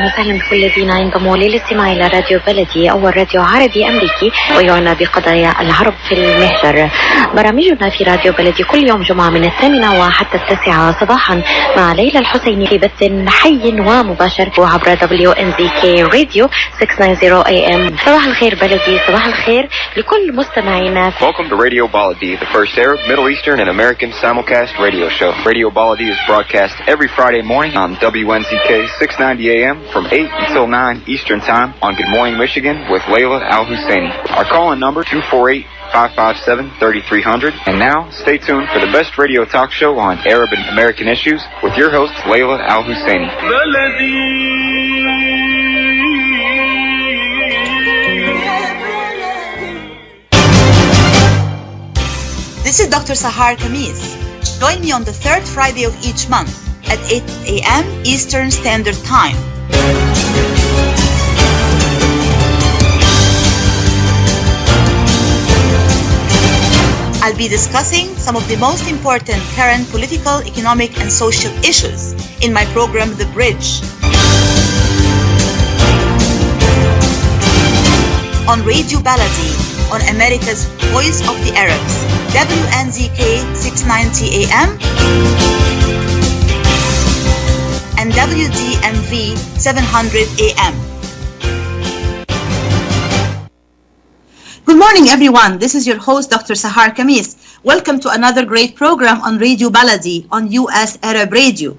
وسهلا بكل الذين ينضموا للاستماع إلى راديو بلدي، أول راديو عربي أمريكي ويعنى بقضايا العرب في المهجر. برامجنا في راديو بلدي كل يوم جمعة من 8 وحتى 9 صباحا مع ليلى الحسيني في بث حي ومباشر عبر WNZK راديو 690 AM. صباح الخير بلدي، صباح الخير لكل مستمعينا. Welcome to Radio Baladi, the first Arab, Middle Eastern, and American simulcast radio show. Radio Baladi is broadcast every Friday morning on WNZK 690 AM from 8 until 9 Eastern Time on Good Morning Michigan with Layla Al-Husseini. Our call-in number 248-557-3300. And now, stay tuned for the best radio talk show on Arab and American issues with your host, Layla Al-Husseini. This is Dr. Sahar Khamis. Join me on the third Friday of each month at 8 a.m. Eastern Standard Time. I'll be discussing some of the most important current political, economic, and social issues in my program, The Bridge. On Radio Baladi, on America's Voice of the Arabs, WNZK 690 AM and WDMV 700 AM. Good morning, everyone. This is your host, Dr. Sahar Khamis. Welcome to another great program on Radio Baladi on US Arab Radio.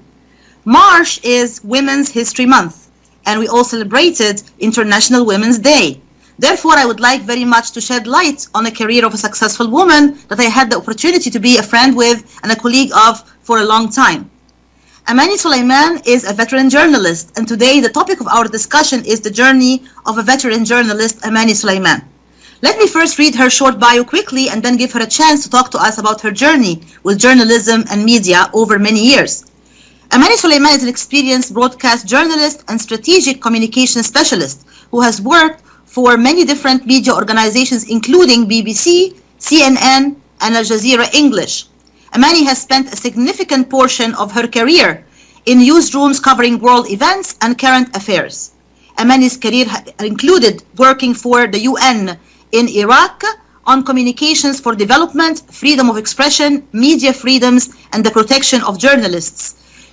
March is Women's History Month, and we all celebrated International Women's Day. Therefore, I would like very much to shed light on the career of a successful woman that I had the opportunity to be a friend with and a colleague of for a long time. Amani Soliman is a veteran journalist, and today the topic of our discussion is the journey of a veteran journalist, Amani Soliman. Let me first read her short bio quickly and then give her a chance to talk to us about her journey with journalism and media over many years. Amani Soliman is an experienced broadcast journalist and strategic communication specialist who has worked for many different media organizations including BBC, CNN, and Jazeera English. Amani has spent a significant portion of her career in newsrooms covering world events and current affairs. Amani's career included working for the UN in Iraq on communications for development, freedom of expression, media freedoms, and the protection of journalists.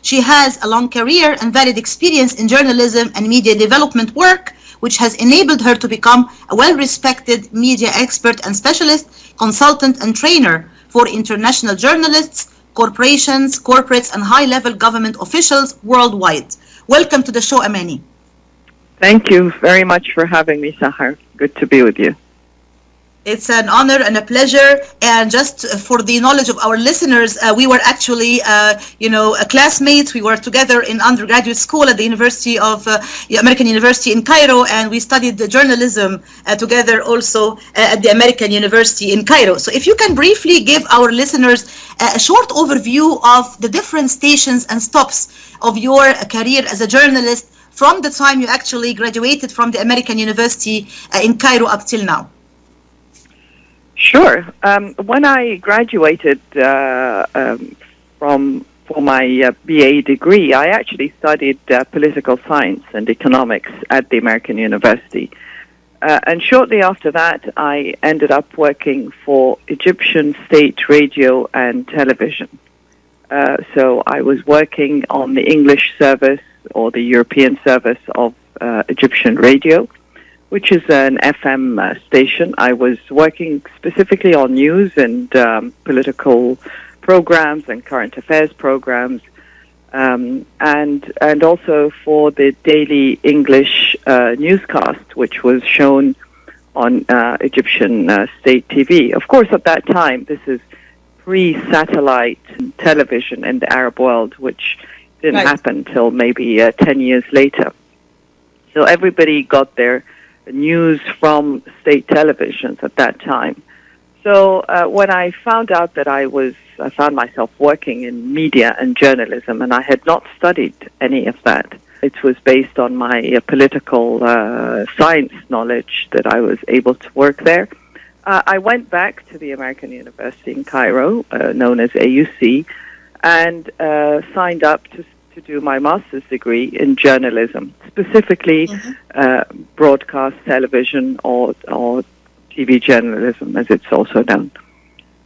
She has a long career and varied experience in journalism and media development work, which has enabled her to become a well-respected media expert and specialist, consultant and trainer for international journalists, corporations, corporates, and high-level government officials worldwide. Welcome to the show, Amani. Thank you very much for having me, Sahar. Good to be with you. It's an honor and a pleasure. And just for the knowledge of our listeners, we were actually, classmates. We were together in undergraduate school at the University of American University in Cairo, and we studied the journalism together also at the American University in Cairo. So if you can briefly give our listeners a short overview of the different stations and stops of your career as a journalist from the time you actually graduated from the American University in Cairo up till now. Sure. When I graduated for my BA degree, I actually studied political science and economics at the American University. And shortly after that, I ended up working for Egyptian state radio and television. So I was working on the English service or the European service of Egyptian radio, which is an FM station. I was working specifically on news and political programs and current affairs programs, and also for the daily English newscast, which was shown on Egyptian state TV. Of course, at that time, this is pre-satellite television in the Arab world, which didn't happen till maybe 10 years later. So everybody got their news from state televisions at that time. So when I found out that I found myself working in media and journalism, and I had not studied any of that, it was based on my political science knowledge that I was able to work there. I went back to the American University in Cairo, known as AUC, and signed up to do my master's degree in journalism, specifically broadcast television or TV journalism, as it's also known.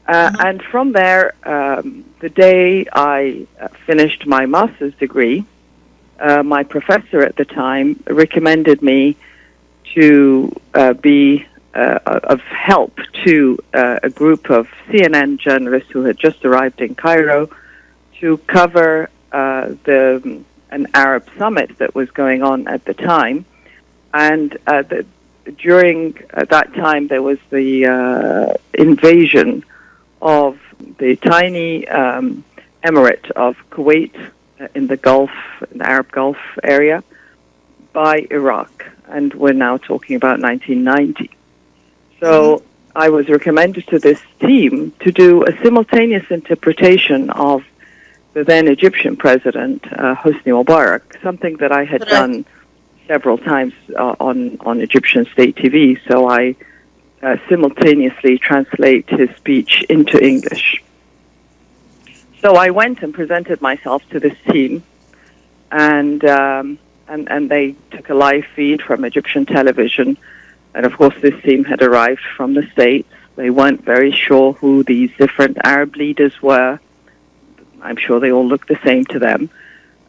And from there, the day I finished my master's degree, my professor at the time recommended me to be of help to a group of CNN journalists who had just arrived in Cairo to cover an Arab summit that was going on at the time. And during that time, there was the invasion of the tiny emirate of Kuwait in the Gulf, in the Arab Gulf area, by Iraq. And we're now talking about 1990. So I was recommended to this team to do a simultaneous interpretation of the then Egyptian president, Hosni Mubarak, something that I had done several times on Egyptian state TV. So I simultaneously translate his speech into English. So I went and presented myself to this team, and they took a live feed from Egyptian television. And of course, this team had arrived from the States. They weren't very sure who these different Arab leaders were. I'm sure they all looked the same to them.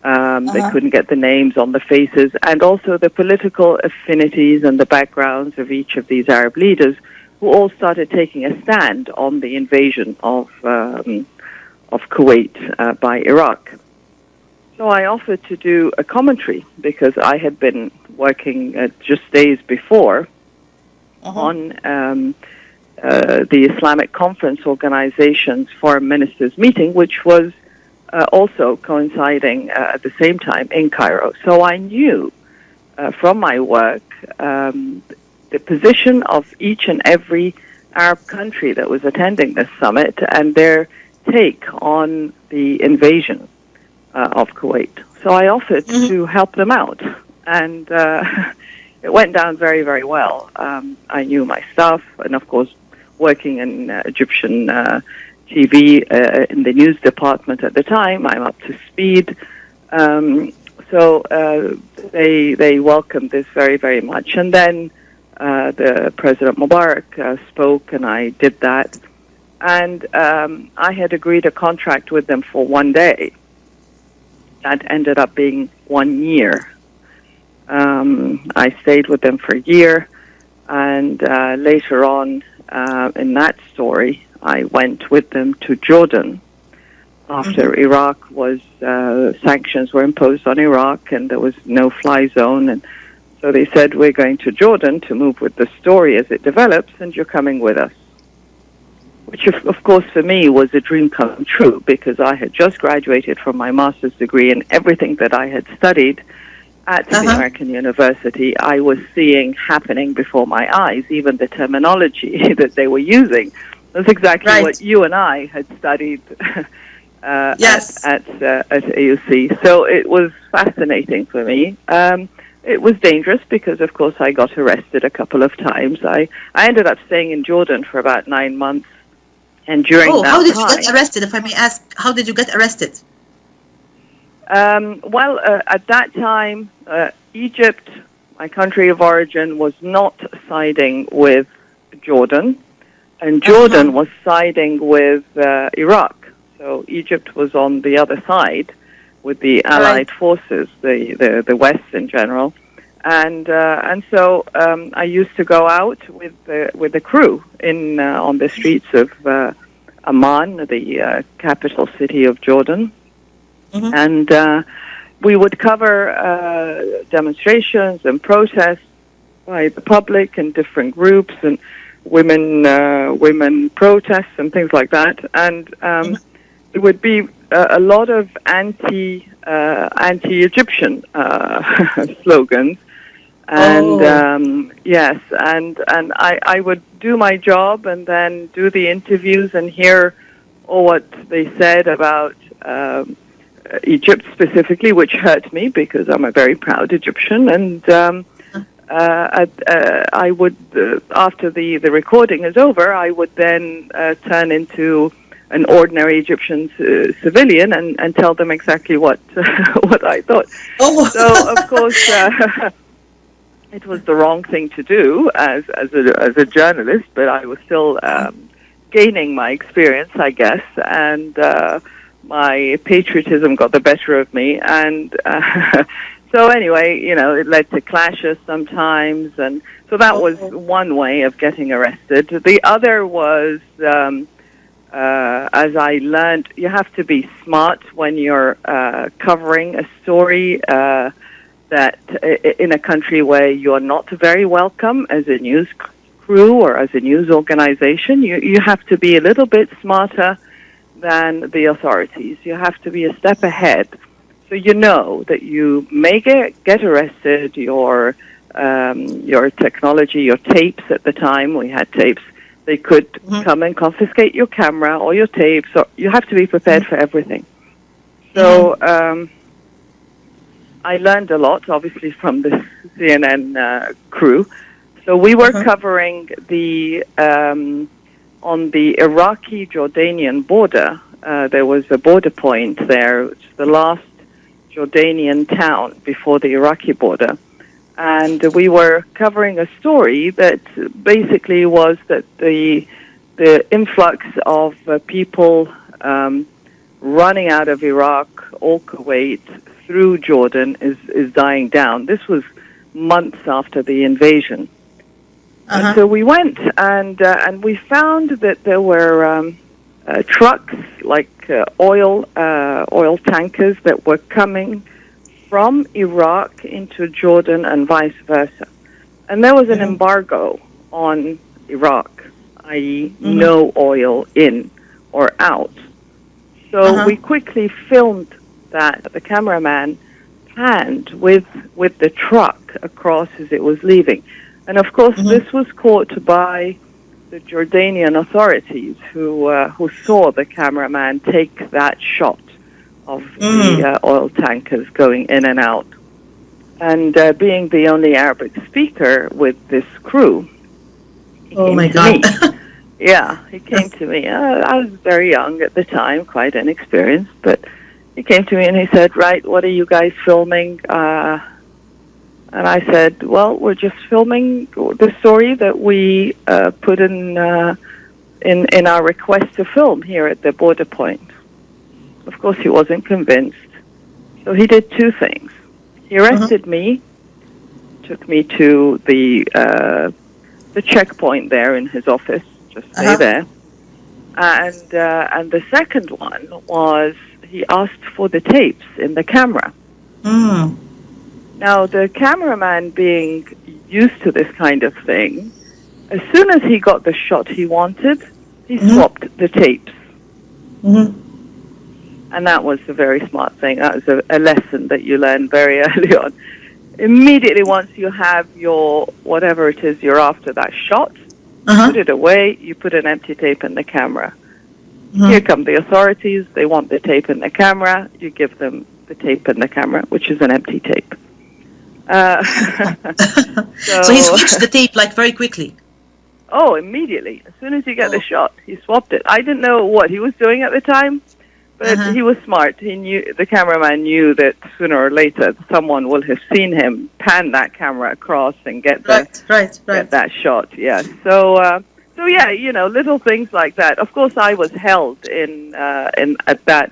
They couldn't get the names on the faces, and also the political affinities and the backgrounds of each of these Arab leaders, who all started taking a stand on the invasion of Kuwait by Iraq. So I offered to do a commentary because I had been working just days before on the Islamic Conference Organization's Foreign Ministers meeting, which was also coinciding at the same time in Cairo. So I knew from my work the position of each and every Arab country that was attending this summit and their take on the invasion of Kuwait. So I offered to help them out, and it went down very, very well. I knew my stuff, and of course, working in Egyptian TV in the news department at the time, I'm up to speed. So they welcomed this very, very much. And then the President Mubarak spoke, and I did that. And I had agreed a contract with them for 1 day. That ended up being 1 year. I stayed with them for a year, and later on in that story, I went with them to Jordan after Iraq was, sanctions were imposed on Iraq and there was no-fly zone. And so they said, we're going to Jordan to move with the story as it develops, and you're coming with us. Which, of course, for me was a dream come true, because I had just graduated from my master's degree, and everything that I had studied at the American University, I was seeing happening before my eyes, even the terminology that they were using. That's exactly what you and I had studied at AUC. So it was fascinating for me. It was dangerous because, of course, I got arrested a couple of times. I ended up staying in Jordan for about 9 months. And during that how did time, you get arrested, if I may ask? How did you get arrested? At that time, Egypt, my country of origin, was not siding with Jordan, and Jordan was siding with Iraq. So Egypt was on the other side with the Allied forces, the West in general, and so I used to go out with the crew on the streets of Amman, the capital city of Jordan. And we would cover demonstrations and protests by the public and different groups, and women protests and things like that. And there would be a lot of anti-Egyptian slogans. And yes, and I would do my job and then do the interviews and hear what they said about Egypt specifically, which hurt me because I'm a very proud Egyptian. And I would, after the recording is over, I would then turn into an ordinary Egyptian civilian and tell them exactly what what I thought. Oh. So, of course, it was the wrong thing to do as a journalist, but I was still gaining my experience, I guess, and my patriotism got the better of me. And so anyway, it led to clashes sometimes, and so that was one way of getting arrested. The other was, as I learned, you have to be smart when you're covering a story that in a country where you're not very welcome as a news crew or as a news organization. You have to be a little bit smarter than the authorities. You have to be a step ahead. So you know that you may get arrested. Your technology, your tapes at the time, we had tapes, they could come and confiscate your camera or your tapes. So you have to be prepared for everything. So I learned a lot, obviously, from the CNN crew. So we were covering on the Iraqi-Jordanian border. There was a border point there, which is the last Jordanian town before the Iraqi border. And we were covering a story that basically was that the influx of people running out of Iraq or Kuwait through Jordan is dying down. This was months after the invasion. And so we went and we found that there were trucks, like oil tankers that were coming from Iraq into Jordan and vice versa. And there was an embargo on Iraq, i.e. no oil in or out. So we quickly filmed that. The cameraman panned with the truck across as it was leaving. And of course, this was caught by the Jordanian authorities who saw the cameraman take that shot of the oil tankers going in and out. And being the only Arabic speaker with this crew, oh my God. Yeah, he came to me. I was very young at the time, quite inexperienced, but he came to me and he said, "Right, what are you guys filming?" And I said, "Well, we're just filming the story that we put in our request to film here at the border point." Of course, he wasn't convinced. So he did two things. He arrested me, took me to the checkpoint there in his office, just stay there. And the second one was he asked for the tapes in the camera. Now, the cameraman, being used to this kind of thing, as soon as he got the shot he wanted, he swapped the tapes. And that was a very smart thing. That was a lesson that you learn very early on. Immediately once you have your, whatever it is you're after, that shot, put it away, you put an empty tape in the camera. Here come the authorities, they want the tape in the camera, you give them the tape in the camera, which is an empty tape. So he switched the tape like very quickly. Oh, immediately. As soon as he got the shot, he swapped it. I didn't know what he was doing at the time, but he was smart. He knew, the cameraman knew that sooner or later someone will have seen him pan that camera across and get get that shot. Yeah. So yeah, little things like that. Of course, I was held in at that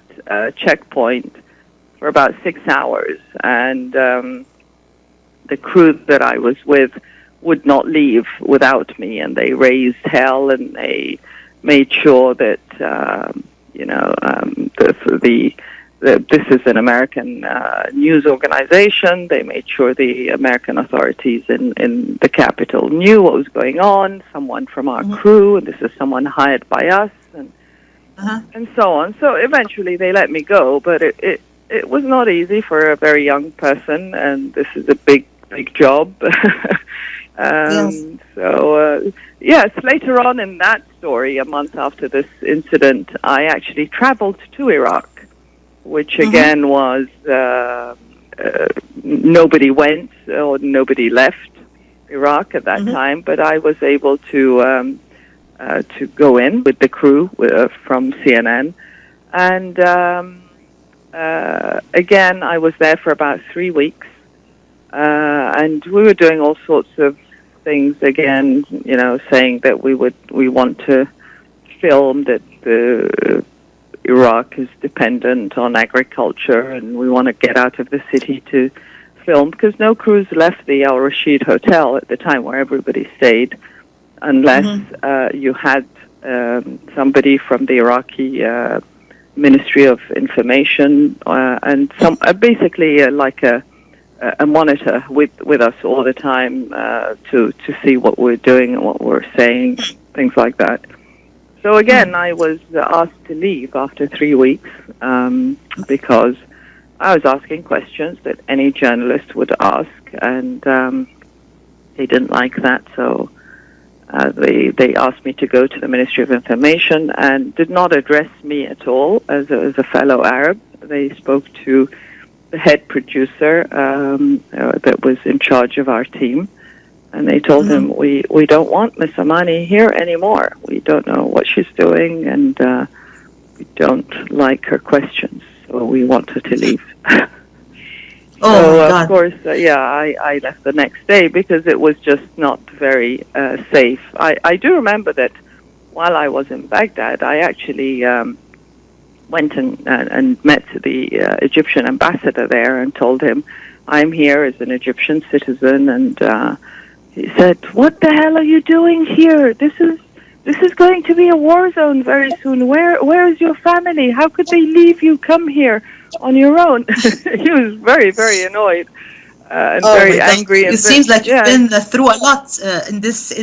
checkpoint for about 6 hours, and the crew that I was with would not leave without me, and they raised hell, and they made sure that this is an American news organization. They made sure the American authorities in the capital knew what was going on. Someone from our crew, and this is someone hired by us, and so on. So eventually they let me go, but it was not easy for a very young person, and this is a big job. So yes, later on in that story, a month after this incident, I actually traveled to Iraq which again was nobody went or nobody left Iraq at that time, but I was able to go in with the crew from CNN, and again I was there for about 3 weeks, and we were doing all sorts of things again, you know, saying that we want to film that Iraq is dependent on agriculture, and we want to get out of the city to film, because no crews left the Al Rashid Hotel at the time where everybody stayed, unless you had somebody from the Iraqi Ministry of Information and some basically like a monitor with us all the time to see what we're doing and what we're saying, things like that. So again, I was asked to leave after 3 weeks because I was asking questions that any journalist would ask, and they didn't like that. So they asked me to go to the Ministry of Information and did not address me at all as a fellow Arab. They spoke to the head producer that was in charge of our team, and they told him, we don't want Miss Amani here anymore. We don't know what she's doing, and we don't like her questions, so we want her to leave. Of course, I left the next day because it was just not very safe. I do remember that while I was in Baghdad, I actually went and met the Egyptian ambassador there and told him, I'm here as an Egyptian citizen, and he said, what the hell are you doing here? This is going to be a war zone very soon. Where is your family? How could they leave you come here on your own? He was very, very annoyed and very angry. It seems like you've been through a lot in this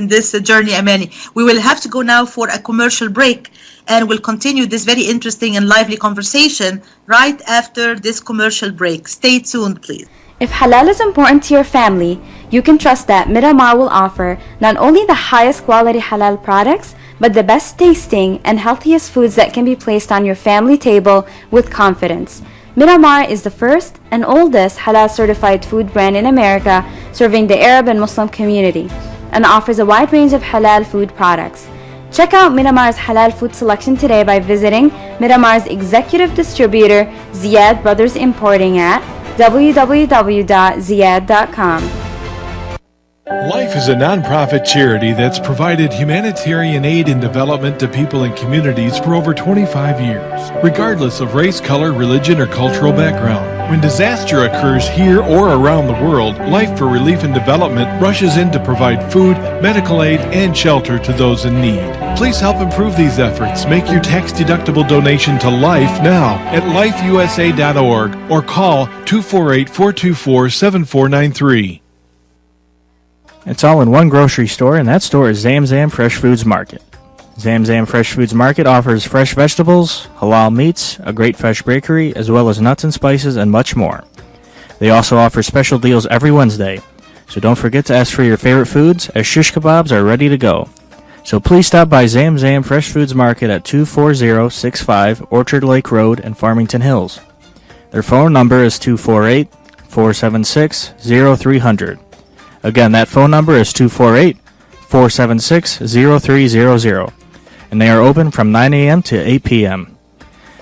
journey, Amani. We will have to go now for a commercial break, and we'll continue this very interesting and lively conversation right after this commercial break. Stay tuned, please. If halal is important to your family, you can trust that Miramar will offer not only the highest quality halal products, but the best tasting and healthiest foods that can be placed on your family table with confidence. Miramar is the first and oldest halal certified food brand in America, serving the Arab and Muslim community, and offers a wide range of halal food products. Check out Miramar's halal food selection today by visiting Miramar's executive distributor, Ziyad Brothers Importing, at www.ziyad.com. Life is a nonprofit charity that's provided humanitarian aid and development to people and communities for over 25 years, regardless of race, color, religion, or cultural background. When disaster occurs here or around the world, Life for Relief and Development rushes in to provide food, medical aid, and shelter to those in need. Please help improve these efforts. Make your tax-deductible donation to Life now at lifeusa.org or call 248-424-7493. It's all in one grocery store, and that store is Zamzam Fresh Foods Market. Zamzam Fresh Foods Market offers fresh vegetables, halal meats, a great fresh bakery, as well as nuts and spices and much more. They also offer special deals every Wednesday, so don't forget to ask for your favorite foods, as shish kebabs are ready to go. So please stop by Zamzam Fresh Foods Market at 24065 Orchard Lake Road in Farmington Hills. Their phone number is 248-476-0300. Again, that phone number is 248-476-0300, and they are open from 9 a.m. to 8 p.m.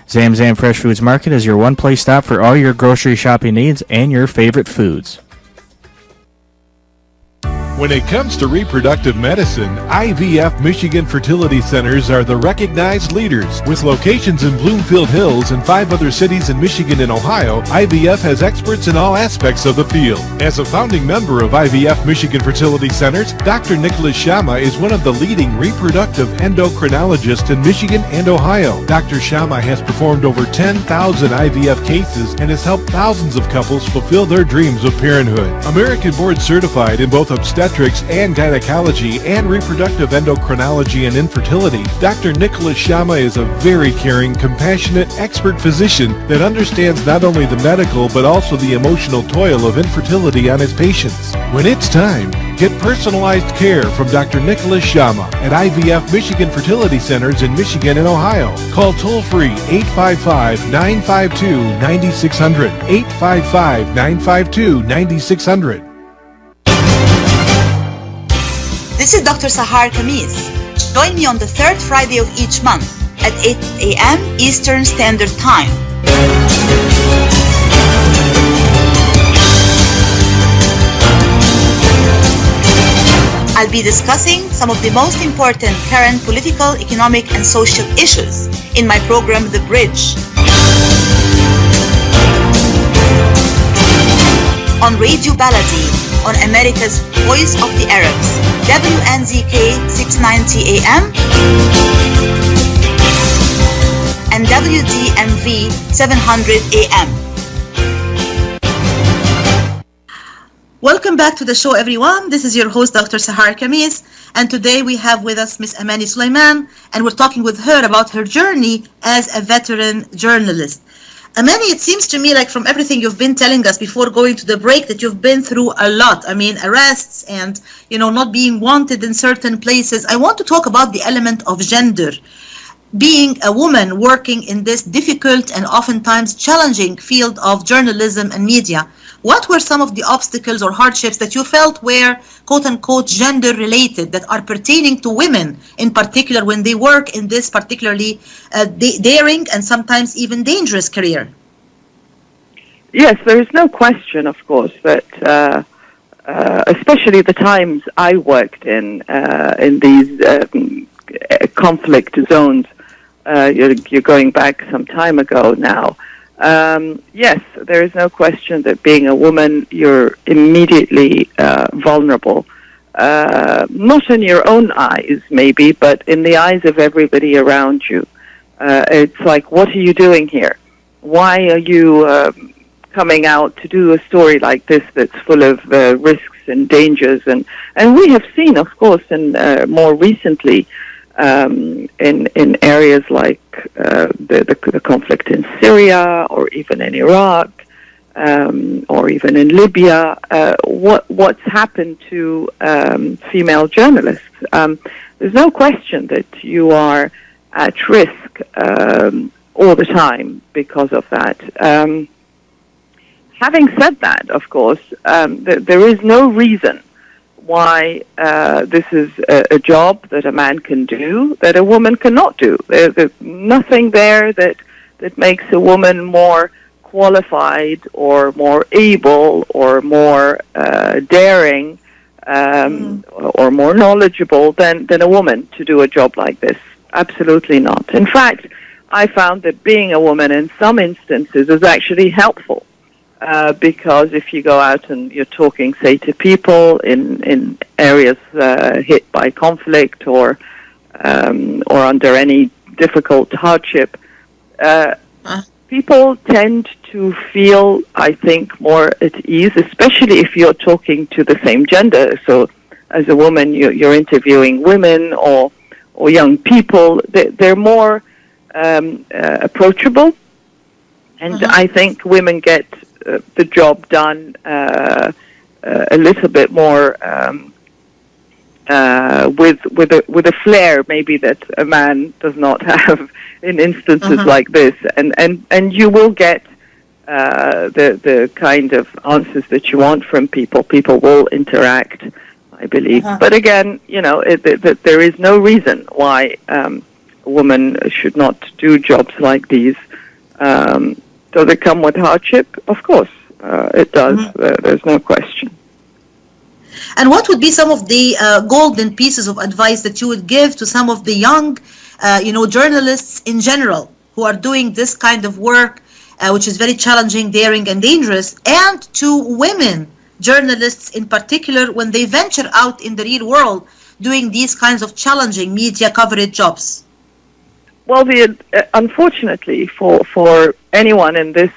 Zamzam Fresh Foods Market is your one-place stop for all your grocery shopping needs and your favorite foods. When it comes to reproductive medicine, IVF Michigan Fertility Centers are the recognized leaders. With locations in Bloomfield Hills and 5 other cities in Michigan and Ohio, IVF has experts in all aspects of the field. As a founding member of IVF Michigan Fertility Centers, Dr. Nicholas Shama is one of the leading reproductive endocrinologists in Michigan and Ohio. Dr. Shama has performed over 10,000 IVF cases and has helped thousands of couples fulfill their dreams of parenthood. American board certified in both obstetrics obstetrics and gynecology and reproductive endocrinology and infertility, Dr. Nicholas Sharma is a very caring, compassionate, expert physician that understands not only the medical but also the emotional toil of infertility on his patients. When it's time, get personalized care from Dr. Nicholas Sharma at IVF Michigan Fertility Centers in Michigan and Ohio. Call toll-free 855-952-9600, 855-952-9600. This is Dr. Sahar Khamis. Join me on the third Friday of each month at 8 a.m. Eastern Standard Time. I'll be discussing some of the most important current political, economic, and social issues in my program, The Bridge. On Radio Baladi, on America's Voice of the Arabs, WNZK 690 AM and WDMV 700 AM. Welcome back to the show, everyone. This is your host, Dr. Sahar Khamis, and today we have with us Miss Amani Soliman, and we're talking with her about her journey as a veteran journalist. Amani, it seems to me like from everything you've been telling us before going to the break that you've been through a lot. I mean, arrests and, not being wanted in certain places. I want to talk about the element of gender. Being a woman working in this difficult and oftentimes challenging field of journalism and media, what were some of the obstacles or hardships that you felt were, quote-unquote, gender-related, that are pertaining to women, in particular when they work in this particularly daring and sometimes even dangerous career? Yes, there is no question, of course, that especially the times I worked in these conflict zones, you're going back some time ago now. Yes, there is no question that being a woman, you're immediately vulnerable. Not in your own eyes, maybe, but in the eyes of everybody around you. It's like, what are you doing here? Why are you coming out to do a story like this that's full of risks and dangers? And we have seen, of course, more recently, in areas like the conflict in Syria or even in Iraq or even in Libya, what's happened to female journalists. There's no question that you are at risk all the time because of that. Having said that, of course, there is no reason why this is a job that a man can do that a woman cannot do. There's nothing there that makes a woman more qualified or more able or more daring or more knowledgeable than a woman to do a job like this. Absolutely not. In fact, I found that being a woman in some instances is actually helpful. Because if you go out and you're talking, say, to people in areas hit by conflict or under any difficult hardship, people tend to feel, I think, more at ease, especially if you're talking to the same gender. So as a woman, you're interviewing women or young people. They're more approachable. And I think women get the job done a little bit more with a flair maybe that a man does not have in instances like this, and you will get the kind of answers that you want from people. People will interact, I believe. But again, there is no reason why a woman should not do jobs like these. Does it come with hardship? Of course, it does. There's no question. And what would be some of the golden pieces of advice that you would give to some of the young, journalists in general who are doing this kind of work, which is very challenging, daring, and dangerous, and to women journalists in particular when they venture out in the real world doing these kinds of challenging media coverage jobs? Well, unfortunately for anyone in this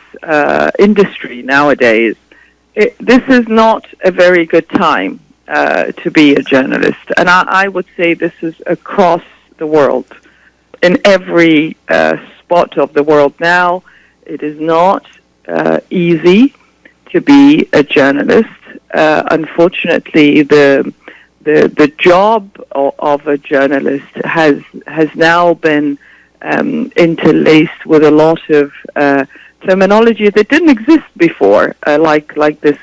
industry nowadays, this is not a very good time to be a journalist. And I would say this is across the world. In every spot of the world now, it is not easy to be a journalist. Unfortunately, the job of a journalist has now been interlaced with a lot of terminology that didn't exist before, like this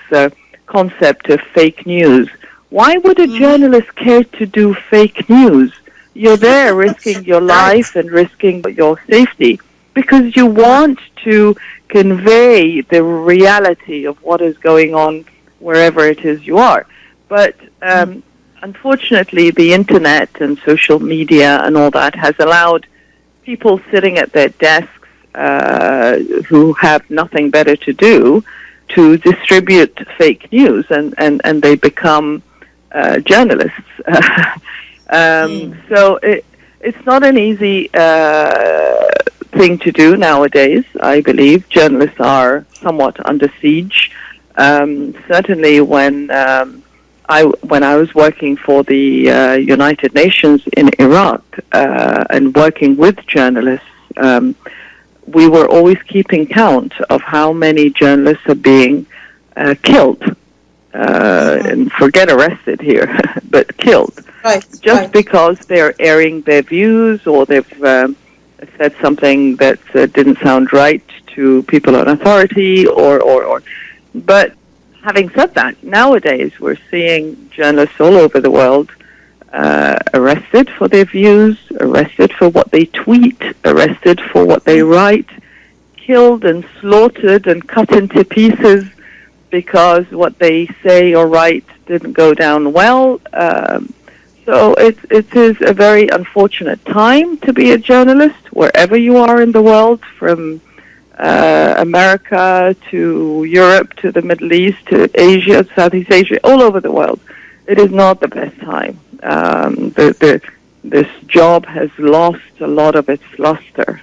concept of fake news. Why would a journalist care to do fake news? You're there risking your life and risking your safety because you want to convey the reality of what is going on wherever it is you are. But unfortunately, the internet and social media and all that has allowed people sitting at their desks who have nothing better to do to distribute fake news, and they become journalists. So it's not an easy thing to do nowadays, I believe. Journalists are somewhat under siege. Certainly when I was working for the United Nations in Iraq and working with journalists, we were always keeping count of how many journalists are being killed. And forget arrested here, but killed. Just because they're airing their views or they've said something that didn't sound right to people on authority or. But having said that, nowadays we're seeing journalists all over the world arrested for their views, arrested for what they tweet, arrested for what they write, killed and slaughtered and cut into pieces because what they say or write didn't go down well. So it is a very unfortunate time to be a journalist wherever you are in the world, from America to Europe to the Middle East to Asia, Southeast Asia, all over the world. It is not the best time. This job has lost a lot of its luster.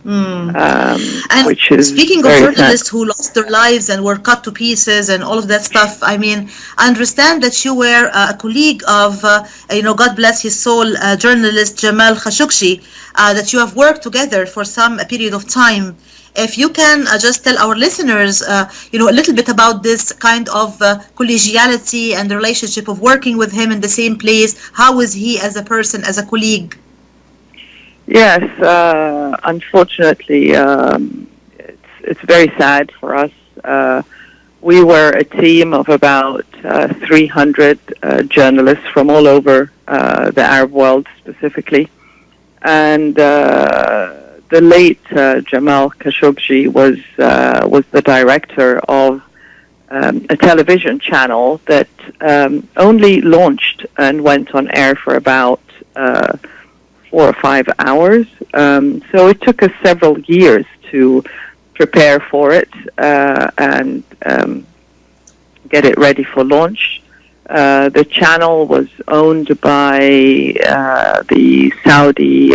And which is speaking of journalists who lost their lives and were cut to pieces and all of that stuff, I mean, I understand that you were a colleague of, God bless his soul, journalist Jamal Khashoggi, that you have worked together for some period of time. If you can just tell our listeners, a little bit about this kind of collegiality and the relationship of working with him in the same place. How is he as a person, as a colleague? Yes, unfortunately, it's very sad for us. We were a team of about 300 journalists from all over the Arab world specifically. And the late Jamal Khashoggi was the director of a television channel that only launched and went on air for about 4 or 5 hours. So it took us several years to prepare for it and get it ready for launch. The channel was owned by the Saudi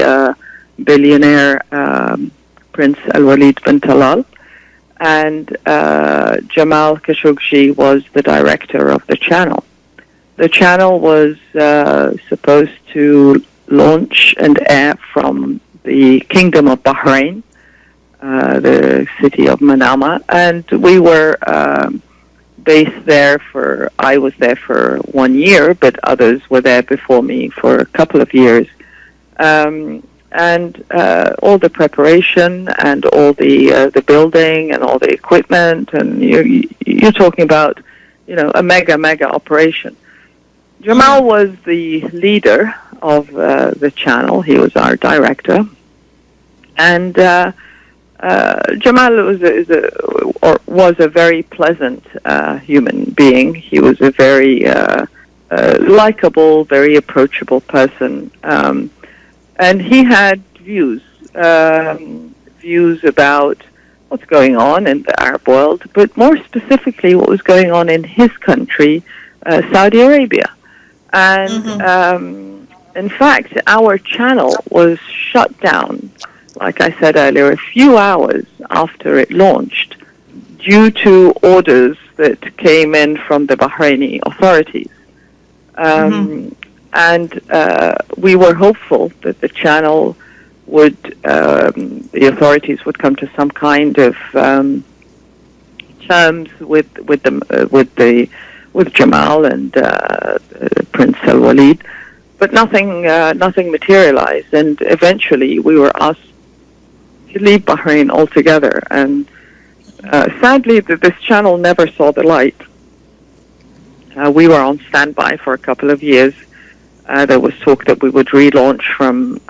billionaire Prince Al-Walid bin Talal, and Jamal Khashoggi was the director of the channel. The channel was supposed to launch and air from the Kingdom of Bahrain, the city of Manama, and we were based there I was there for 1 year, but others were there before me for a couple of years. And all the preparation and all the building and all the equipment, and you're talking about, a mega operation. Jamal was the leader of the channel. He was our director, and Jamal was a very pleasant human being. He was a very likable, very approachable person, and he had views about what's going on in the Arab world, but more specifically what was going on in his country, Saudi Arabia. And in fact, our channel was shut down, like I said earlier, a few hours after it launched due to orders that came in from the Bahraini authorities. And we were hopeful that the channel would, the authorities would come to some kind of terms with Jamal and Prince Al Walid, but nothing materialized. And eventually, we were asked to leave Bahrain altogether. And sadly, this channel never saw the light. We were on standby for a couple of years. There was talk that we would relaunch from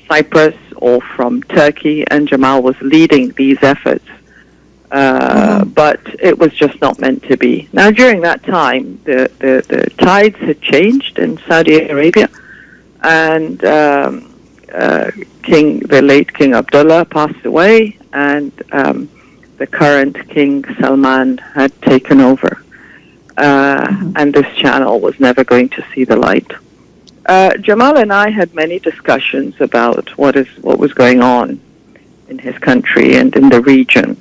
Cyprus or from Turkey, and Jamal was leading these efforts. But it was just not meant to be. Now, during that time, the tides had changed in Saudi Arabia, and the late King Abdullah passed away, and the current King Salman had taken over. And this channel was never going to see the light. Jamal and I had many discussions about what was going on in his country and in the region.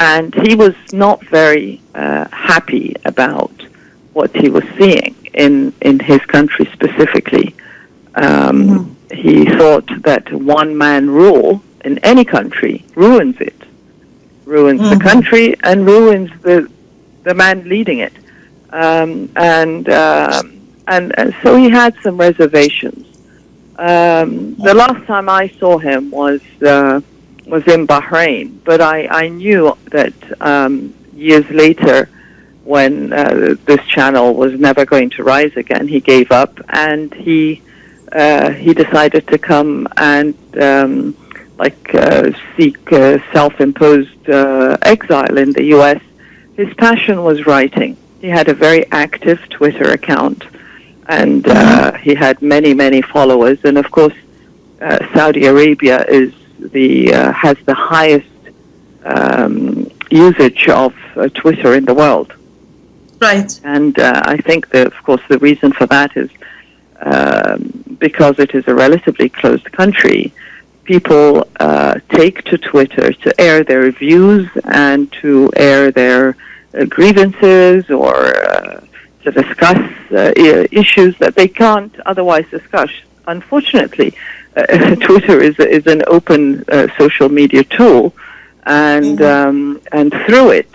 And he was not very happy about what he was seeing in his country specifically. He thought that one-man rule in any country ruins it, ruins the country, and ruins the man leading it. And so he had some reservations. The last time I saw him was in Bahrain, but I knew that years later, when this channel was never going to rise again, he gave up, and he decided to come and seek self-imposed exile in the U.S. His passion was writing. He had a very active Twitter account, and he had many followers. And of course, Saudi Arabia has the highest usage of Twitter in the world. Right. And I think that, of course, the reason for that is because it is a relatively closed country. People take to Twitter to air their views and to air their grievances or to discuss issues that they can't otherwise discuss. Unfortunately, Twitter is an open social media tool, and through it,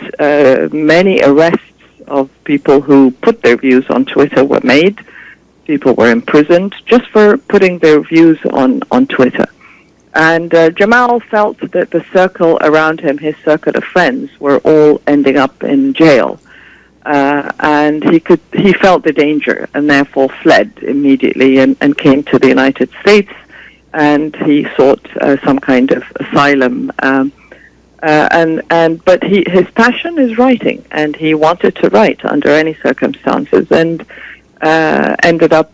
many arrests of people who put their views on Twitter were made. People were imprisoned just for putting their views on Twitter. And Jamal felt that the circle around him, his circle of friends, were all ending up in jail. And he felt the danger and therefore fled immediately and came to the United States, and he sought some kind of asylum. But his passion is writing, and he wanted to write under any circumstances, and ended up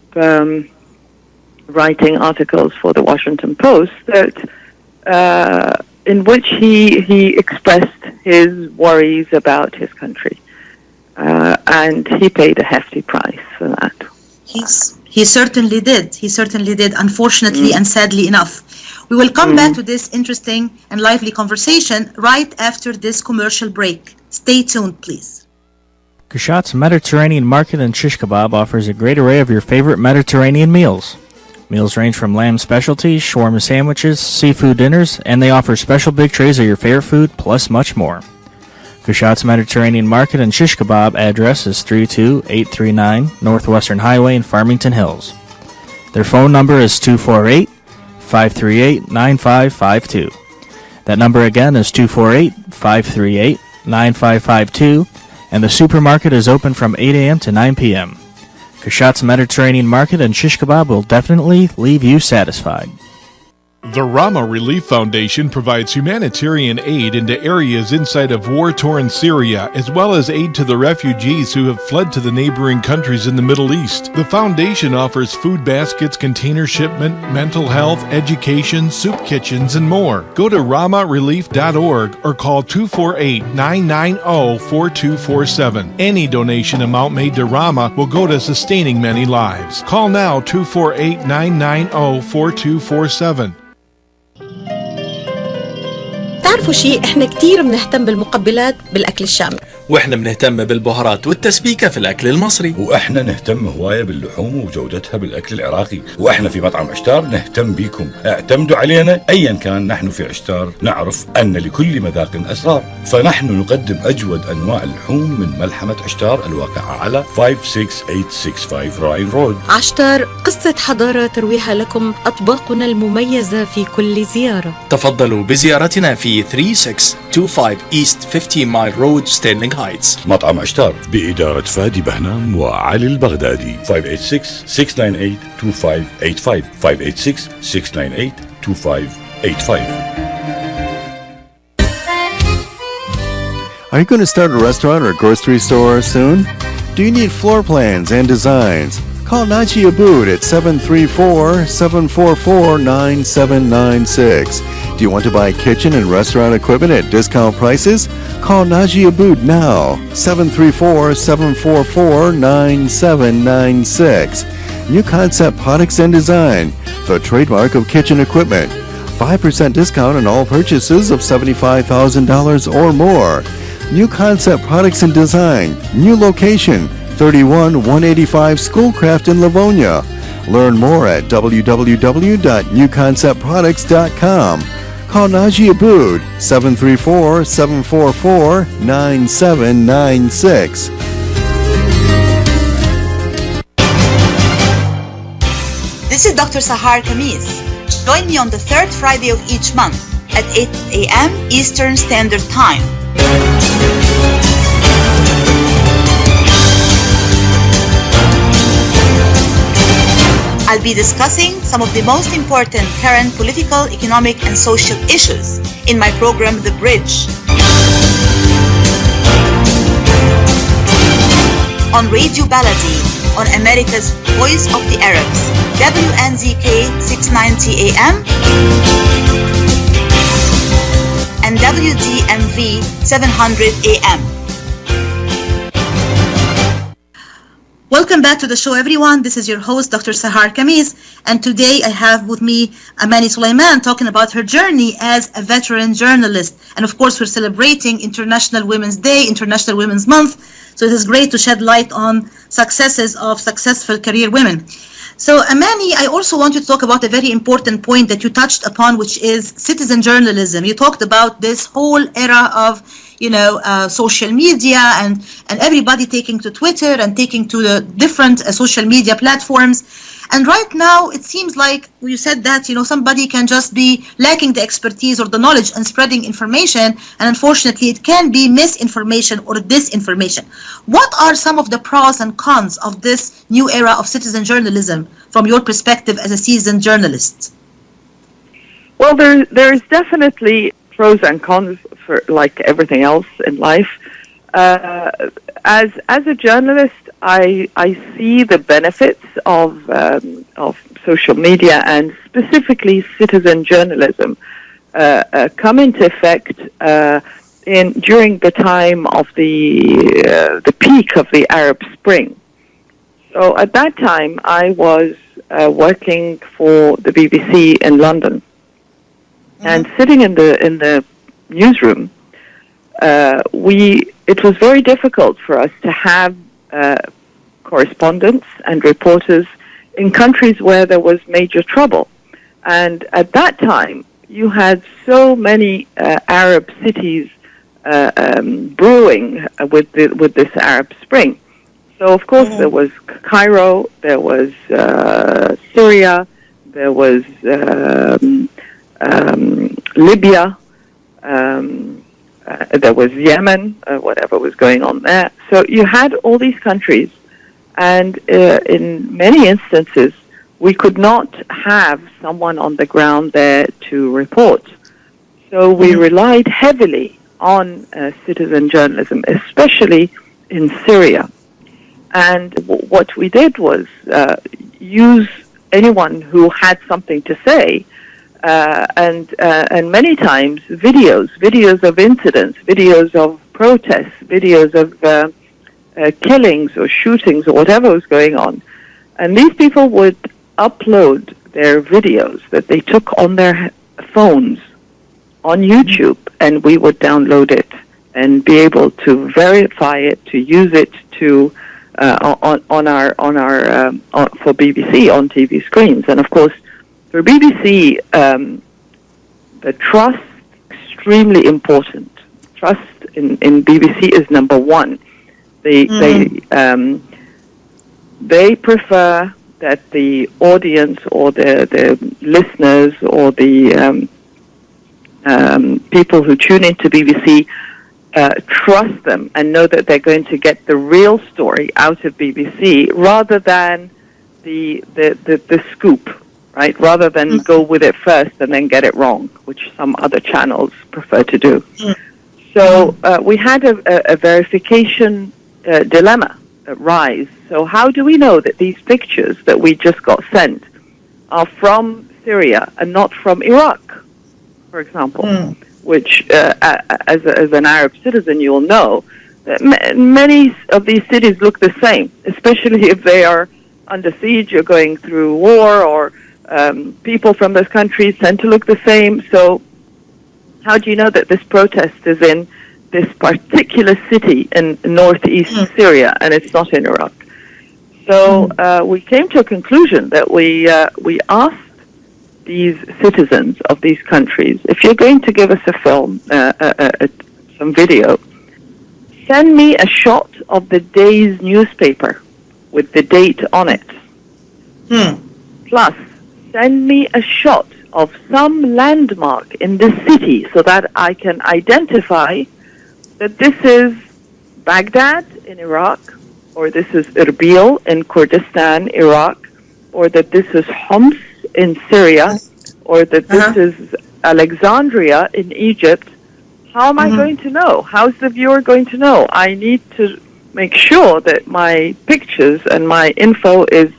writing articles for the Washington Post in which he expressed his worries about his country, and he paid a hefty price for that. He certainly did. He certainly did, unfortunately and sadly enough. We will come back to this interesting and lively conversation right after this commercial break. Stay tuned, please. Kushat's Mediterranean Market and Shish Kebab offers a great array of your favorite Mediterranean meals. Meals range from lamb specialties, shawarma sandwiches, seafood dinners, and they offer special big trays of your favorite food, plus much more. Kushat's Mediterranean Market and Shish Kebab address is 32839 Northwestern Highway in Farmington Hills. Their phone number is 248-538-9552. That number again is 248-538-9552, and the supermarket is open from 8 a.m. to 9 p.m. Kushat's Mediterranean Market and Shish Kebab will definitely leave you satisfied. The Rama Relief Foundation provides humanitarian aid into areas inside of war-torn Syria, as well as aid to the refugees who have fled to the neighboring countries in the Middle East. The foundation offers food baskets, container shipment, mental health, education, soup kitchens, and more. Go to ramarelief.org or call 248-990-4247. Any donation amount made to Rama will go to sustaining many lives. Call now 248-990-4247. تعرفوا شيء، احنا كتير بنهتم بالمقبلات بالأكل الشامي، واحنا بنهتم بالبهارات والتسبيكة في الأكل المصري، واحنا نهتم هواية باللحوم وجودتها بالأكل العراقي، واحنا في مطعم عشتار نهتم بيكم. اعتمدوا علينا أيا كان. نحن في عشتار نعرف أن لكل مذاق أسرار، فنحن نقدم أجود أنواع اللحوم من ملحمة عشتار الواقعة على 56865 راين رود. عشتار، قصة حضارة ترويها لكم أطباقنا المميزة في كل زيارة. تفضلوا بزيارتنا في 3625 East 15 Mile Road, Sterling Heights. مطعم عشتار بإدارة فادي بهنام وعلي البغدادي. 586-698-2585 586-698-2585. Are you going to start a restaurant or grocery store soon? Do you need floor plans and designs? Call Naji Abood at 734-744-9796. Do you want to buy kitchen and restaurant equipment at discount prices? Call Naji Abood now, 734-744-9796. New Concept Products and Design, the trademark of kitchen equipment. 5% discount on all purchases of $75,000 or more. New Concept Products and Design, new location, 31185 Schoolcraft in Livonia. Learn more at www.newconceptproducts.com. Call Naji Abood, 734-744-9796. This is Dr. Sahar Khamis. Join me on the third Friday of each month at 8 a.m. Eastern Standard Time. I'll be discussing some of the most important current political, economic, and social issues in my program, The Bridge. On Radio Baladi, on America's Voice of the Arabs, WNZK 690 AM and WDMV 700 AM. Welcome back to the show, everyone. This is your host, Dr. Sahar Khamis, and today I have with me Amani Soliman talking about her journey as a veteran journalist. And of course, we're celebrating International Women's Day, International Women's Month, so it is great to shed light on successes of successful career women. So, Amani, I also want you to talk about a very important point that you touched upon, which is citizen journalism. You talked about this whole era of social media and everybody taking to Twitter and taking to the different social media platforms. And right now, it seems like you said that, somebody can just be lacking the expertise or the knowledge and spreading information. And unfortunately, it can be misinformation or disinformation. What are some of the pros and cons of this new era of citizen journalism from your perspective as a seasoned journalist? Well, there's definitely pros and cons for like everything else in life. As a journalist, I see the benefits of social media and specifically citizen journalism come into effect during the time of the peak of the Arab Spring. So at that time, I was working for the BBC in London, and sitting in the newsroom, it was very difficult for us to have correspondents and reporters in countries where there was major trouble. And at that time, you had so many Arab cities brewing with this Arab Spring. So, of course, there was Cairo, there was Syria, there was Libya, there was Yemen, whatever was going on there. So you had all these countries, and in many instances, we could not have someone on the ground there to report. So we relied heavily on citizen journalism, especially in Syria. And what we did was use anyone who had something to say, and many times videos of incidents, videos of protests, videos of killings or shootings or whatever was going on. And these people would upload their videos that they took on their phones on YouTube, and we would download it and be able to verify it, to use it to for BBC on TV screens. And of course, for BBC, the trust extremely important. Trust in BBC is number one. They prefer that the audience or the listeners or the people who tune into BBC trust them and know that they're going to get the real story out of BBC rather than the scoop, right? Rather than go with it first and then get it wrong, which some other channels prefer to do. So we had a verification dilemma rise. So how do we know that these pictures that we just got sent are from Syria and not from Iraq, for example? Which, as an Arab citizen, you will know that many of these cities look the same, especially if they are under siege or going through war, or people from those countries tend to look the same. So how do you know that this protest is in this particular city in northeast Syria and it's not in Iraq? So we came to a conclusion that we asked these citizens of these countries, if you're going to give us a film, some video, send me a shot of the day's newspaper with the date on it. Plus, send me a shot of some landmark in the city so that I can identify that this is Baghdad in Iraq, or this is Erbil in Kurdistan, Iraq, or that this is Homs in Syria, or that this is Alexandria in Egypt. How am I going to know? How's the viewer going to know? I need to make sure that my pictures and my info is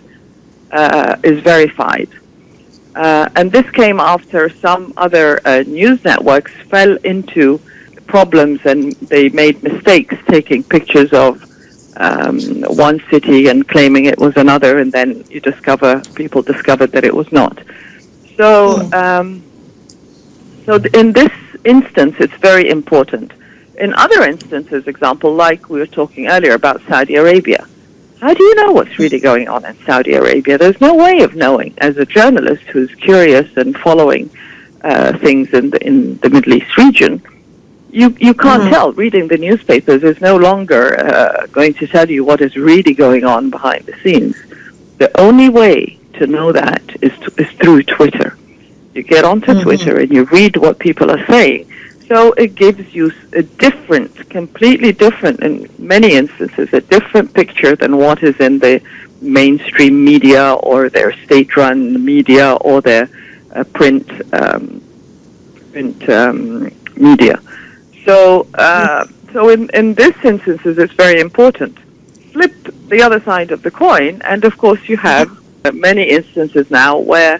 verified. And this came after some other news networks fell into problems and they made mistakes taking pictures of one city and claiming it was another, and then people discovered that it was not. So, in this instance, it's very important. In other instances, example, like we were talking earlier about Saudi Arabia, how do you know what's really going on in Saudi Arabia? There's no way of knowing. As a journalist who's curious and following things in the Middle East region, you can't tell. Reading the newspapers is no longer going to tell you what is really going on behind the scenes. The only way to know that is through Twitter. You get onto Twitter and you read what people are saying. So it gives you a completely different, in many instances, a different picture than what is in the mainstream media or their state-run media or their print media. So in this instance, it's very important. Flip the other side of the coin, and of course you have many instances now where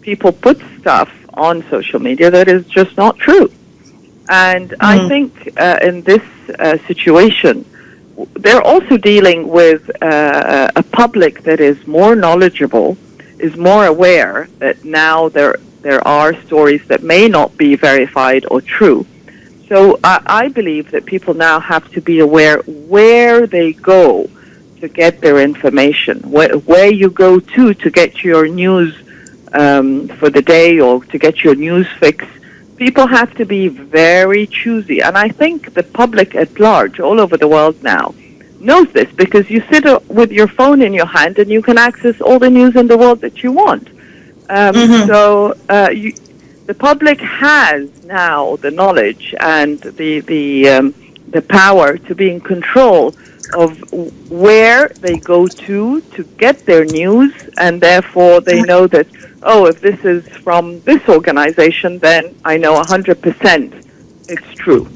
people put stuff on social media that is just not true. And I think in this situation, they're also dealing with a public that is more knowledgeable, is more aware that now there are stories that may not be verified or true. So I believe that people now have to be aware where they go to get their information, where you go to get your news for the day or to get your news fix. People have to be very choosy. And I think the public at large, all over the world now, knows this because you sit with your phone in your hand and you can access all the news in the world that you want. So the public has now the knowledge and the power to be in control of where they go to get their news, and therefore they know that, if this is from this organization, then I know 100% it's true.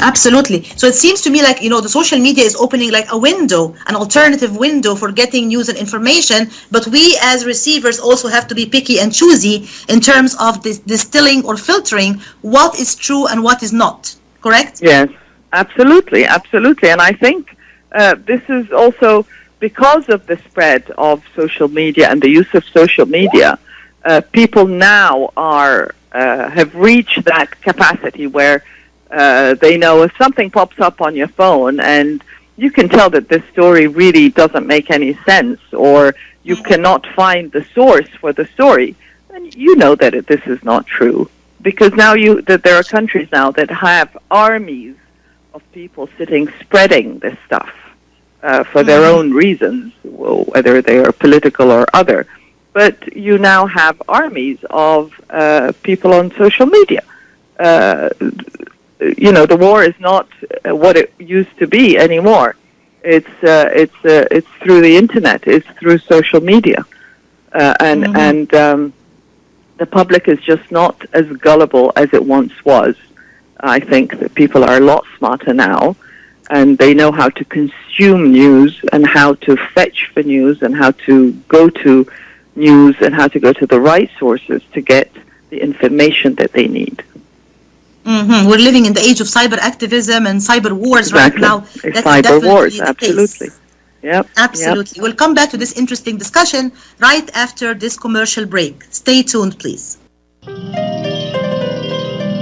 Absolutely. So it seems to me like, the social media is opening like a window, an alternative window for getting news and information, but we as receivers also have to be picky and choosy in terms of distilling or filtering what is true and what is not. Correct? Yes, absolutely. And I think this is also because of the spread of social media and the use of social media, people now are have reached that capacity where they know if something pops up on your phone and you can tell that this story really doesn't make any sense, or you cannot find the source for the story, then you know that this is not true. Because now that there are countries now that have armies of people spreading this stuff for their own reasons, whether they are political or other. But you now have armies of people on social media. The war is not what it used to be anymore. It's through the internet. It's through social media, and the public is just not as gullible as it once was. I think that people are a lot smarter now, and they know how to consume news and how to fetch for news and how to go to news and how to go to the right sources to get the information that they need. We're living in the age of cyber activism and cyber wars right now. That's cyber wars, absolutely. Yep. Absolutely. Yep. We'll come back to this interesting discussion right after this commercial break. Stay tuned, please.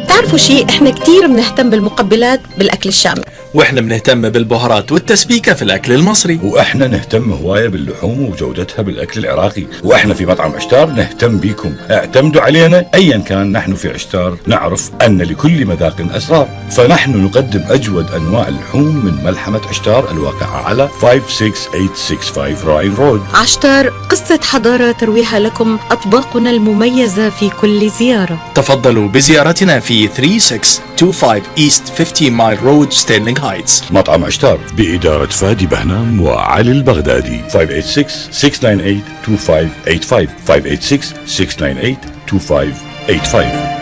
تعرفوا شيء، احنا كتير بنهتم بالمقبلات بالاكل الشامي، واحنا بنهتم بالبهارات والتسبيكة في الاكل المصري، واحنا نهتم هواية باللحوم وجودتها بالاكل العراقي، واحنا في مطعم عشتار نهتم بيكم، اعتمدوا علينا ايا كان. نحن في عشتار نعرف ان لكل مذاق اسرار، فنحن نقدم اجود انواع اللحوم من ملحمة عشتار الواقعة على 56865 راين رود. عشتار، قصة حضارة ترويها لكم أطباقنا المميزة في كل زيارة. تفضلوا بزيارتنا في 3625 East 50 Mile Road ستيرلينغ هايتس. مطعم عشتار بإدارة فادي بهنام وعلي البغدادي. 586-698-2585 586-698-2585.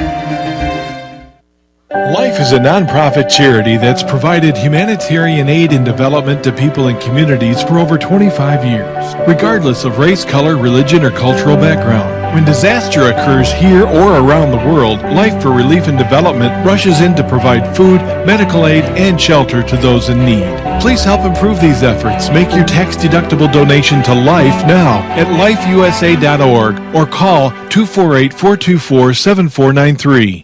Life is a non-profit charity that's provided humanitarian aid and development to people and communities for over 25 years, regardless of race, color, religion, or cultural background. When disaster occurs here or around the world, Life for Relief and Development rushes in to provide food, medical aid, and shelter to those in need. Please help improve these efforts. Make your tax-deductible donation to Life now at lifeusa.org or call 248-424-7493.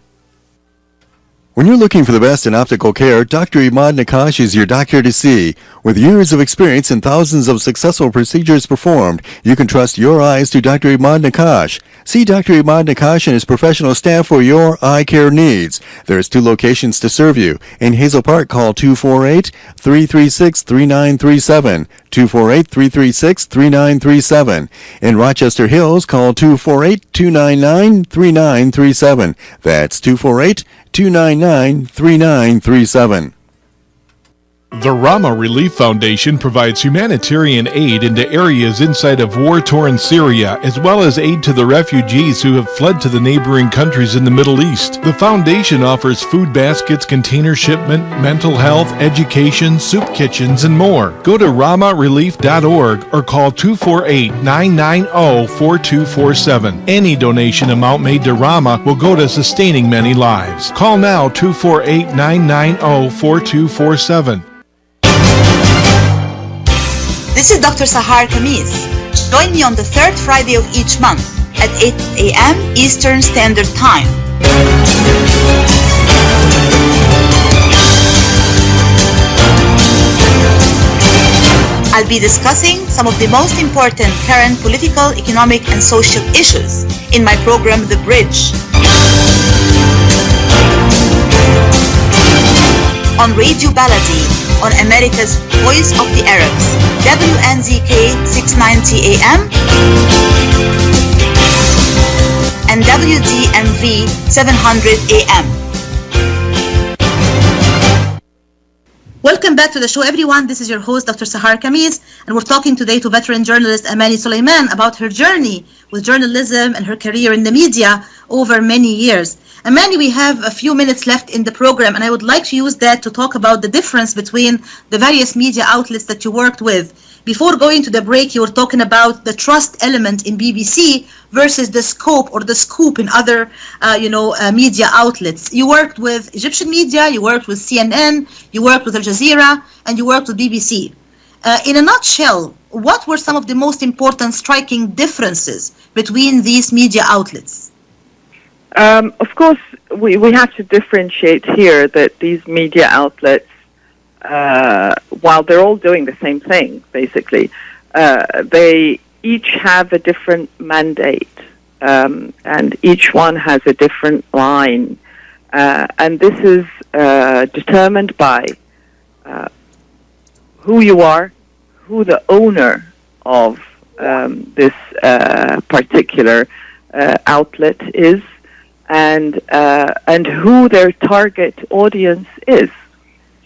When you're looking for the best in optical care, Dr. Imad Nakash is your doctor to see. With years of experience and thousands of successful procedures performed, you can trust your eyes to Dr. Imad Nakash. See Dr. Imad Nakash and his professional staff for your eye care needs. There's 2 locations to serve you. In Hazel Park, call 248-336-3937. 248-336-3937. In Rochester Hills, call 248-299-3937. That's 248-299-3937. The Rama Relief Foundation provides humanitarian aid into areas inside of war-torn Syria, as well as aid to the refugees who have fled to the neighboring countries in the Middle East. The foundation offers food baskets, container shipment, mental health, education, soup kitchens, and more. Go to ramarelief.org or call 248-990-4247. Any donation amount made to Rama will go to sustaining many lives. Call now 248-990-4247. This is Dr. Sahar Khamis. Join me on the 3rd Friday of each month at 8 a.m. Eastern Standard Time. I'll be discussing some of the most important current political, economic, and social issues in my program, The Bridge. On Radio Baladi, on America's Voice of the Arabs, WNZK 690 AM and WDMV 700 AM. Welcome back to the show, everyone. This is your host, Dr. Sahar Khamis, and we're talking today to veteran journalist Amani Soliman about her journey with journalism and her career in the media over many years. Amani, we have a few minutes left in the program, and I would like to use that to talk about the difference between the various media outlets that you worked with. Before going to the break, you were talking about the trust element in BBC versus the scope or the scoop in other, media outlets. You worked with Egyptian media, you worked with CNN, you worked with Al Jazeera, and you worked with BBC. In a nutshell, what were some of the most important striking differences between these media outlets? Of course, we have to differentiate here that these media outlets, while they're all doing the same thing, basically, they each have a different mandate, and each one has a different line. And this is determined by who you are, who the owner of this particular outlet is, and who their target audience is.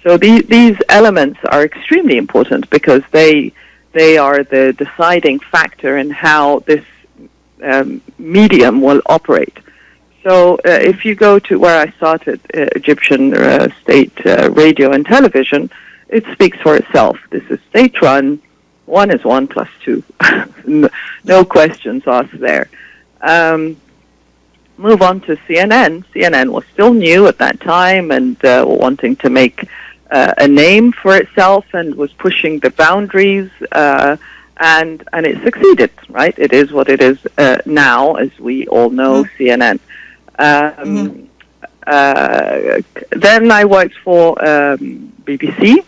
So these elements are extremely important because they are the deciding factor in how this medium will operate. So if you go to where I started, Egyptian state radio and television, it speaks for itself. This is state-run. 1 is 1 plus 2. No questions asked there. Move on to CNN. CNN was still new at that time and wanting to make a name for itself and was pushing the boundaries, and it succeeded, right? It is what it is now, as we all know, CNN. Then I worked for BBC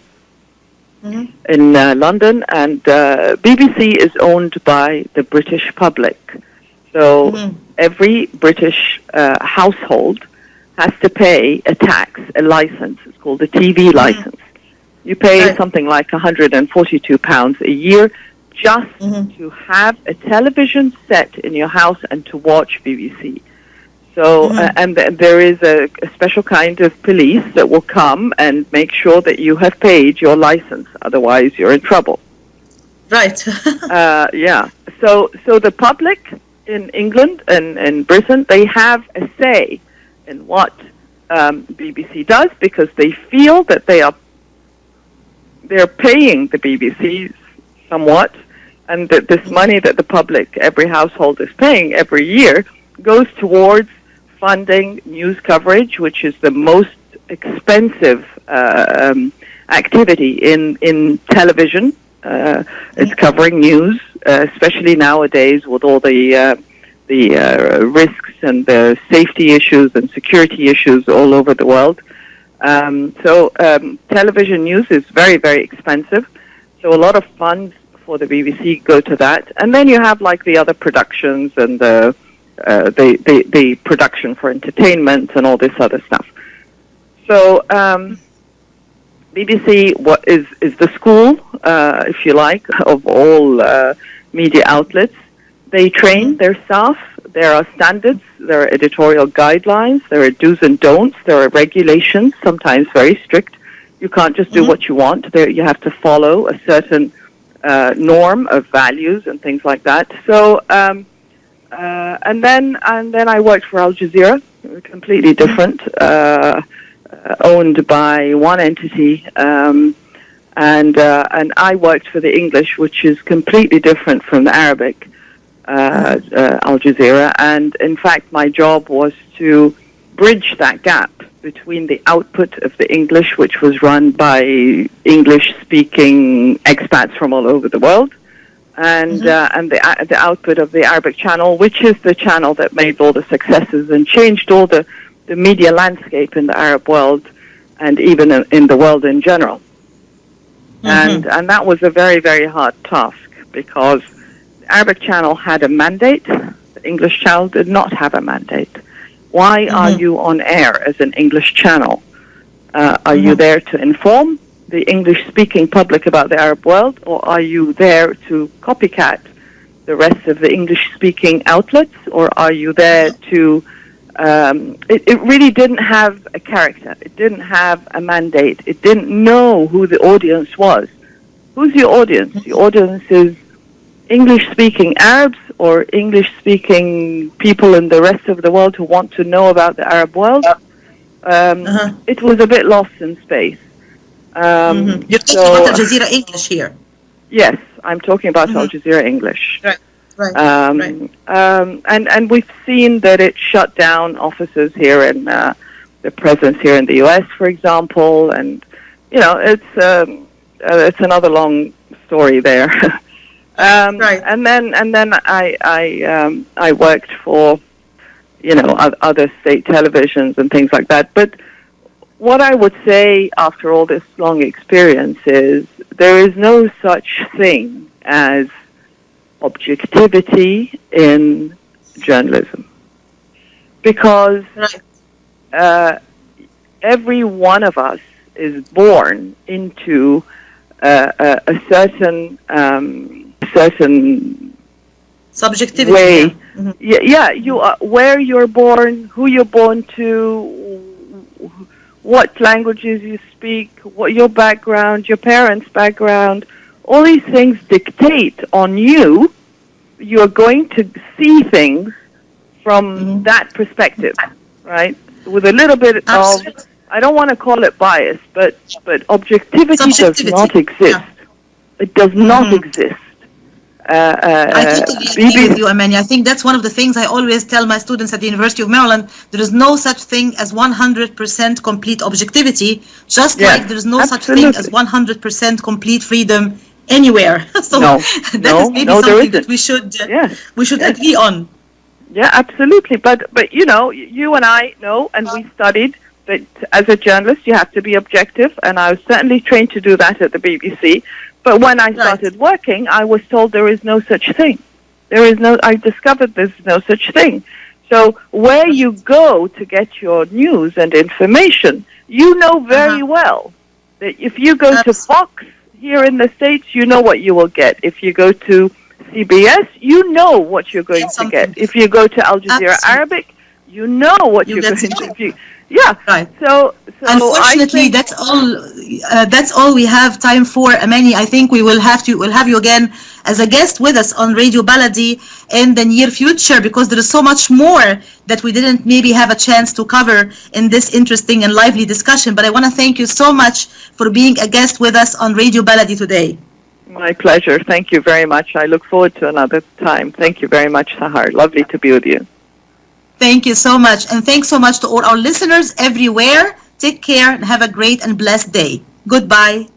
in London, and BBC is owned by the British public. So every British household has to pay a tax, a license. It's called a TV license. You pay something like £142 a year just to have a television set in your house and to watch BBC. So, and there is a special kind of police that will come and make sure that you have paid your license. Otherwise, you're in trouble. Right. Yeah. So the public in England and in Britain, they have a say in what BBC does because they feel that they're paying the BBC somewhat, and that this money that the public, every household is paying every year, goes towards funding news coverage, which is the most expensive activity in television. It's covering news, especially nowadays with all the risks and the safety issues and security issues all over the world. So television news is very, very expensive. So a lot of funds for the BBC go to that. And then you have like the other productions and the production for entertainment and all this other stuff. So BBC is the school, if you like, of all media outlets. They train their staff. There are standards. There are editorial guidelines. There are do's and don'ts. There are regulations, sometimes very strict. You can't just do what you want. You have to follow a certain norm of values and things like that. So. And then I worked for Al Jazeera, completely different, owned by one entity, and I worked for the English, which is completely different from the Arabic, Al Jazeera. And in fact, my job was to bridge that gap between the output of the English, which was run by English-speaking expats from all over the world, and the output of the Arabic channel, which is the channel that made all the successes and changed all the media landscape in the Arab world and even in the world in general. And that was a very, very hard task because the Arabic channel had a mandate, the English channel did not have a mandate. Why are you on air as an English channel? Are you there to inform the English-speaking public about the Arab world, or are you there to copycat the rest of the English-speaking outlets, or are you there to... It really didn't have a character. It didn't have a mandate. It didn't know who the audience was. Who's your audience? The audience is English-speaking Arabs or English-speaking people in the rest of the world who want to know about the Arab world. It was a bit lost in space. You're talking about Al Jazeera English here. Yes, I'm talking about Al Jazeera English. Right. And we've seen that it shut down offices here in the presence here in the U.S., for example, and it's another long story there. And then I worked for other state televisions and things like that. But what I would say after all this long experience is there is no such thing as objectivity in journalism, because every one of us is born into a certain subjectivity way. You are where you're born, who you're born to, what languages you speak, what your background, your parents' background. All these things dictate on you. You're going to see things from that perspective, right? With a little bit of, I don't want to call it bias, but objectivity does not exist. Yeah. It does not exist. I totally agree with you, Amani. I think that's one of the things I always tell my students at the University of Maryland. There is no such thing as 100% complete objectivity, just like there is no such thing as 100% complete freedom anywhere. So that is maybe something that we should agree on. Yeah, absolutely. But you and I know, and we studied that as a journalist you have to be objective, and I was certainly trained to do that at the BBC. But when I started working, I was told there is no such thing. I discovered there's no such thing. So where you go to get your news and information, you know very well that if you go to Fox here in the States, you know what you will get. If you go to CBS, you know what you're going to get. If you go to Al Jazeera Arabic, you know what you're going to get. So unfortunately, that's all we have time for, Amani. I think we'll have you again as a guest with us on Radio Baladi in the near future, because there is so much more that we didn't maybe have a chance to cover in this interesting and lively discussion. But I want to thank you so much for being a guest with us on Radio Baladi today. My pleasure. Thank you very much. I look forward to another time. Thank you very much, Sahar. Lovely to be with you. Thank you so much. And thanks so much to all our listeners everywhere. Take care and have a great and blessed day. Goodbye.